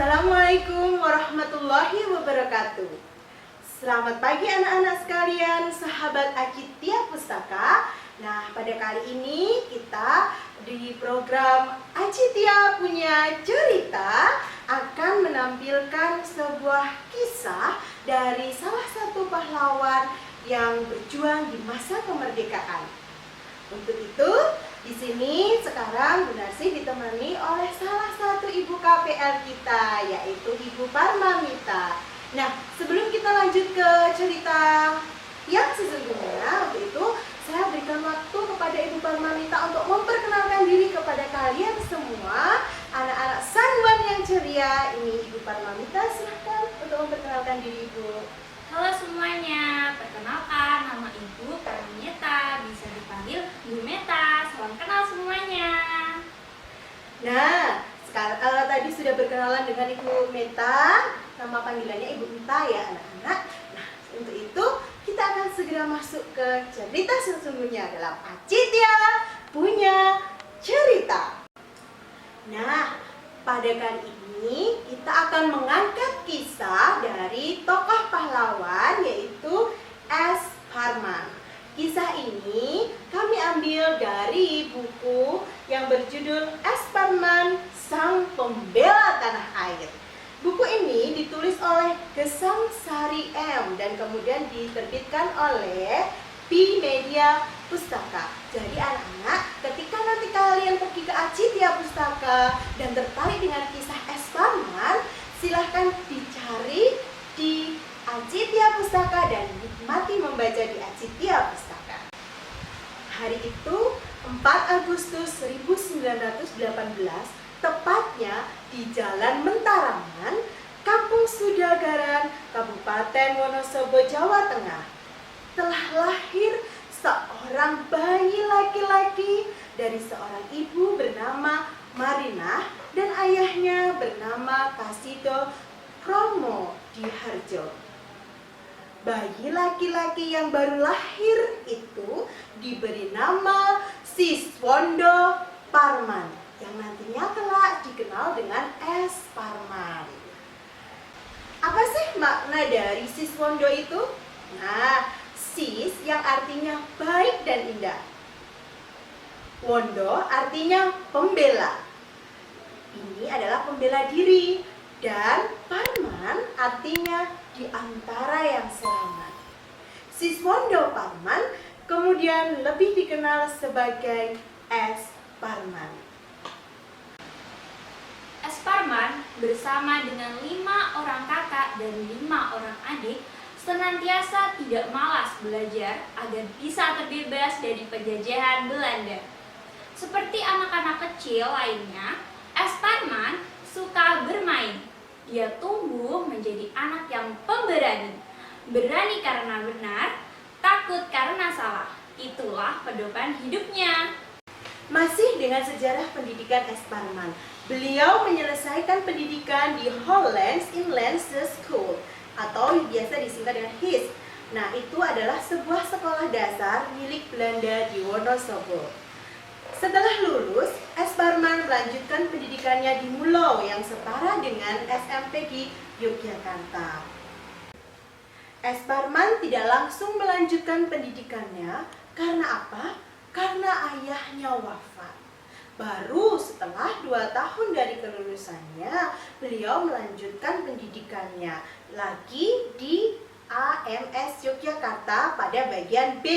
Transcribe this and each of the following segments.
Assalamualaikum warahmatullahi wabarakatuh. Selamat pagi anak-anak sekalian, sahabat Acitia Pustaka. Nah, pada kali ini kita di program Acitia Punya Cerita akan menampilkan sebuah kisah dari salah satu pahlawan yang berjuang di masa kemerdekaan. Untuk itu, di sini sekarang Bu Narsi ditemani oleh salah satu ibu KPL kita, yaitu Ibu Parmamita. Nah, sebelum kita lanjut ke cerita yang sesungguhnya, untuk itu saya berikan waktu kepada Ibu Parmamita untuk memperkenalkan diri kepada kalian semua, anak-anak Sanwan yang ceria. Ini Ibu Parmamita, silahkan untuk memperkenalkan diri Ibu. Halo semuanya, perkenalkan nama Ibu Parmamita, bisa dipanggil Bu Meta. Salam kenal semuanya. Nah, sekarang tadi sudah berkenalan dengan Ibu Meta, nama panggilannya Ibu Meta ya anak-anak. Nah, untuk itu kita akan segera masuk ke cerita sesungguhnya dalam Acitia Punya Cerita. Nah, pada kali ini kita akan mengangkat kisah dari tokoh pahlawan yaitu S. Parman. Kisah ini kami ambil dari buku yang berjudul S. Parman Sang Pembela Tanah Air. Buku ini ditulis oleh Gesang Sari M dan kemudian diterbitkan oleh P-Media Pustaka. Jadi anak-anak, ketika nanti kalian pergi ke Acitia Pustaka dan tertarik dengan kisah S. Parman, silahkan dicari di Acitia Pustaka dan nikmati membaca di Acitia Pustaka. Hari itu 4 Agustus 1918, tepatnya di Jalan Mentarangan, Kampung Sudagaran, Kabupaten Wonosobo, Jawa Tengah, telah lahir seorang bayi laki-laki dari seorang ibu bernama Marinah dan ayahnya bernama Kasido Promo Diharjo. Bayi laki-laki yang baru lahir itu diberi nama Siswondo Parman yang nantinya kelak dikenal dengan S. Parman. Apa sih makna dari Siswondo itu? Nah, Sis yang artinya baik dan indah. Wondo artinya pembela. Ini adalah pembela diri. Dan Parman artinya di antara yang selamat. Siswondo Parman kemudian lebih dikenal sebagai S. Parman. S. Parman bersama dengan 5 orang kakak dan 5 orang adik senantiasa tidak malas belajar agar bisa terbebas dari penjajahan Belanda. Seperti anak-anak kecil lainnya, S. Parman suka bermain. Dia tumbuh menjadi anak yang pemberani, berani karena benar, takut karena salah. Itulah pedoman hidupnya. Masih dengan sejarah pendidikan S. Parman, beliau menyelesaikan pendidikan di Hollands Inland School atau biasa disingkat dengan HIS. Nah, itu adalah sebuah sekolah dasar milik Belanda di Wonosobo. Setelah lulus, S. Parman melanjutkan pendidikannya di Mulo yang setara dengan SMP di Yogyakarta. S. Parman tidak langsung melanjutkan pendidikannya karena apa? Karena ayahnya wafat. Baru setelah 2 tahun dari kelulusannya, beliau melanjutkan pendidikannya lagi di AMS Yogyakarta pada bagian B.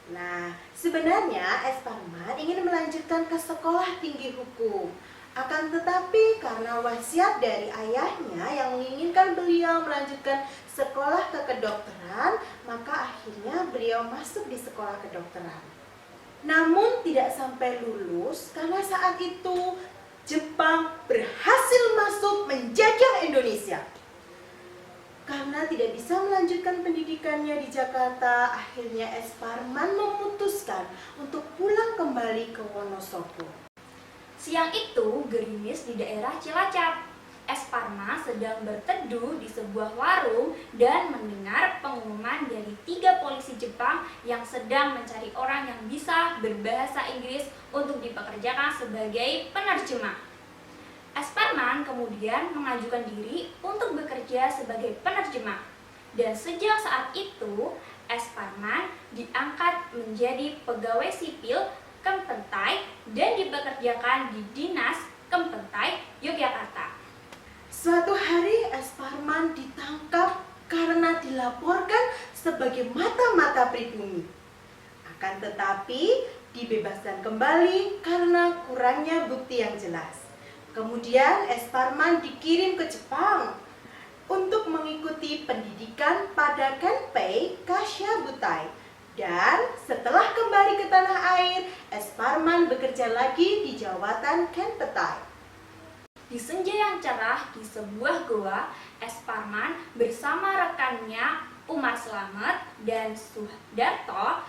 Nah, sebenarnya S. Parman ingin melanjutkan ke sekolah tinggi hukum. Akan tetapi karena wasiat dari ayahnya yang menginginkan beliau melanjutkan sekolah ke kedokteran, maka akhirnya beliau masuk di sekolah kedokteran. Namun tidak sampai lulus karena saat itu Jepang berhasil masuk menjajah Indonesia. Karena tidak bisa melanjutkan pendidikannya di Jakarta, akhirnya S. Parman memutuskan untuk pulang kembali ke Wonosobo. Siang itu gerimis di daerah Cilacap. S. Parman sedang berteduh di sebuah warung dan mendengar pengumuman dari 3 polisi Jepang yang sedang mencari orang yang bisa berbahasa Inggris untuk dipekerjakan sebagai penerjemah. Es Parman kemudian mengajukan diri untuk bekerja sebagai penerjemah. Dan sejak saat itu, Es Parman diangkat menjadi pegawai sipil Kempentai dan dipekerjakan di Dinas Kempentai Yogyakarta. Suatu hari Es Parman ditangkap karena dilaporkan sebagai mata-mata pribumi. Akan tetapi dibebaskan kembali karena kurangnya bukti yang jelas. Kemudian Es Parman dikirim ke Jepang untuk mengikuti pendidikan pada Kenpei Kashiabutai. Dan setelah kembali ke tanah air, Es Parman bekerja lagi di jawatan Kenpetai. Di senja yang cerah di sebuah goa, Es Parman bersama rekannya Umar Slamet dan Suharto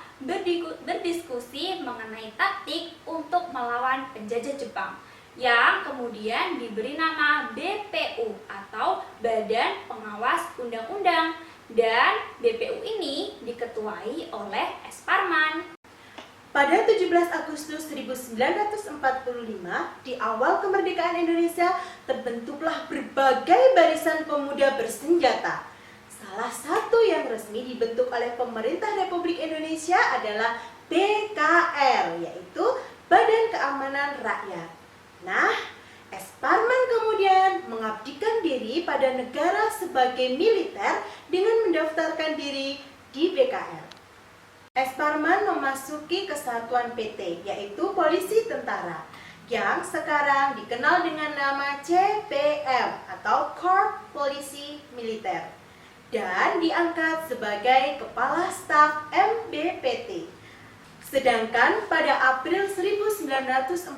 berdiskusi mengenai taktik untuk melawan penjajah Jepang yang kemudian diberi nama BPU atau Badan Pengawas Undang-Undang, dan BPU ini diketuai oleh Es Parman. Pada 17 Agustus 1945, di awal kemerdekaan Indonesia, terbentuklah berbagai barisan pemuda bersenjata. Salah satu yang resmi dibentuk oleh pemerintah Republik Indonesia adalah BKR, yaitu Badan Keamanan Rakyat. Nah, Es Parman kemudian mengabdikan diri pada negara sebagai militer dengan mendaftarkan diri di BKR. Es Parman memasuki kesatuan PT, yaitu Polisi Tentara, yang sekarang dikenal dengan nama CPM atau Corps Polisi Militer, dan diangkat sebagai Kepala Staf MBPT. Sedangkan pada April 1946,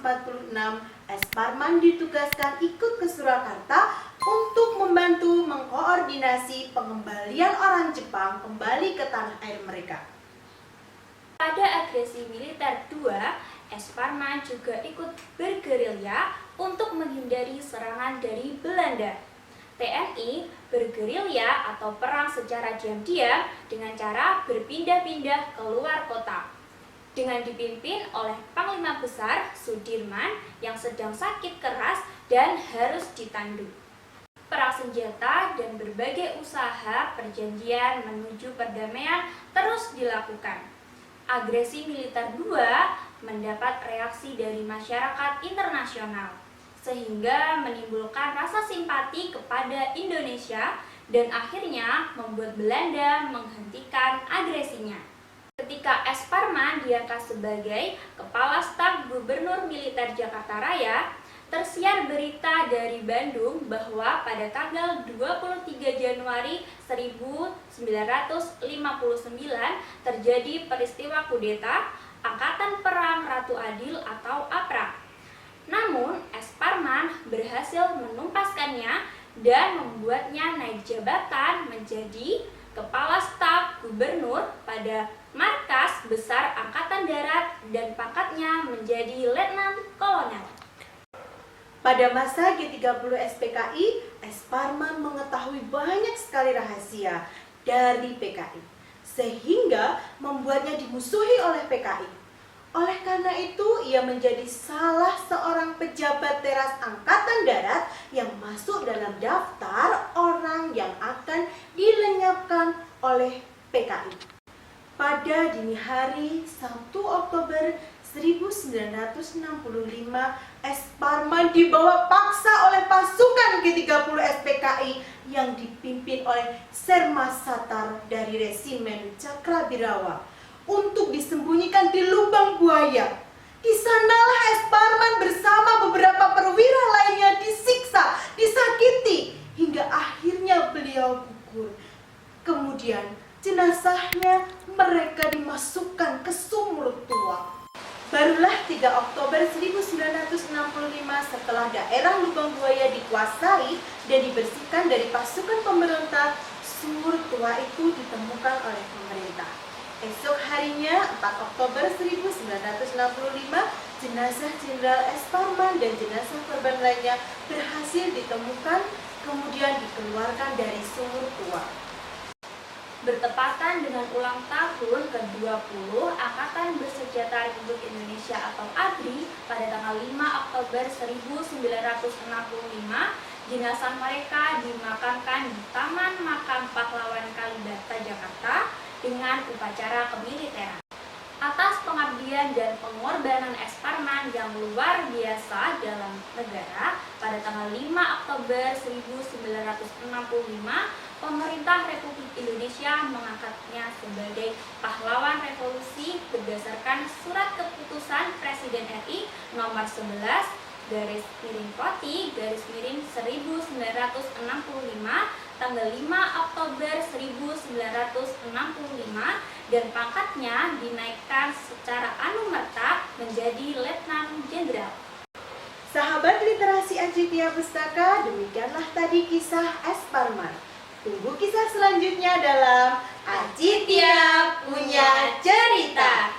Es Parman ditugaskan ikut ke Surakarta untuk membantu mengkoordinasi pengembalian orang Jepang kembali ke tanah air mereka. Pada agresi militer 2, Es Parman juga ikut bergerilya untuk menghindari serangan dari Belanda. TNI bergerilya atau perang secara diam-diam dengan cara berpindah-pindah keluar kota. Dengan dipimpin oleh Panglima Besar Sudirman yang sedang sakit keras dan harus ditandu. Perang senjata dan berbagai usaha perjanjian menuju perdamaian terus dilakukan. Agresi militer 2 mendapat reaksi dari masyarakat internasional, sehingga menimbulkan rasa simpati kepada Indonesia dan akhirnya membuat Belanda menghentikan agresinya. Ketika Es Parman diangkat sebagai Kepala Staf Gubernur Militer Jakarta Raya, tersiar berita dari Bandung bahwa pada tanggal 23 Januari 1959 terjadi peristiwa kudeta Angkatan Perang Ratu Adil atau APRA. Namun, Es Parman berhasil menumpaskannya dan membuatnya naik jabatan menjadi Kepala Staf Gubernur pada Markas Besar Angkatan Darat dan pangkatnya menjadi Letnan Kolonel. Pada masa G30 SPKI, Es Parman mengetahui banyak sekali rahasia dari PKI, sehingga membuatnya dimusuhi oleh PKI. Oleh karena itu, ia menjadi salah seorang pejabat teras Angkatan Darat yang masuk dalam daftar orang yang akan dilenyapkan oleh PKI. Pada dini hari 1 Oktober 1965, Es Parman dibawa paksa oleh pasukan G30 SPKI yang dipimpin oleh Sermas Satar dari Resimen Cakrabirawa untuk disembunyikan di lubang buaya. Di sanalah Es Parman bersama beberapa perwira lainnya disiksa, disakiti, hingga akhirnya beliau gugur. Kemudian jenazahnya mereka dimasukkan ke sumur tua. Barulah 3 Oktober 1965 setelah daerah Lubang Buaya dikuasai dan dibersihkan dari pasukan pemberontak, sumur tua itu ditemukan oleh pemerintah. Esok harinya 4 Oktober 1965, jenazah Jenderal Es Parman dan jenazah korban lainnya berhasil ditemukan, kemudian dikeluarkan dari sumur tua. Bertepatan dengan ulang tahun ke-20 Angkatan Bersenjata Republik Indonesia atau ABRI pada tanggal 5 Oktober Oktober 1965, jenazah mereka dimakamkan di Taman Makam Pahlawan Kalibata, Jakarta dengan upacara kemiliteran. Atas pengabdian dan pengorbanan S. Parman yang luar biasa dalam negara, pada tanggal 5 Oktober 1965, pemerintah Republik Indonesia mengangkatnya sebagai pahlawan revolusi berdasarkan surat keputusan Presiden RI nomor 11/Koti/1965 tanggal 5 Oktober 1965, dan pangkatnya dinaikkan secara anumerta menjadi Letnan Jenderal. Sahabat literasi Acitia Pustaka, demikianlah tadi kisah S. Parman. Tunggu kisah selanjutnya dalam Acitia Punya Cerita.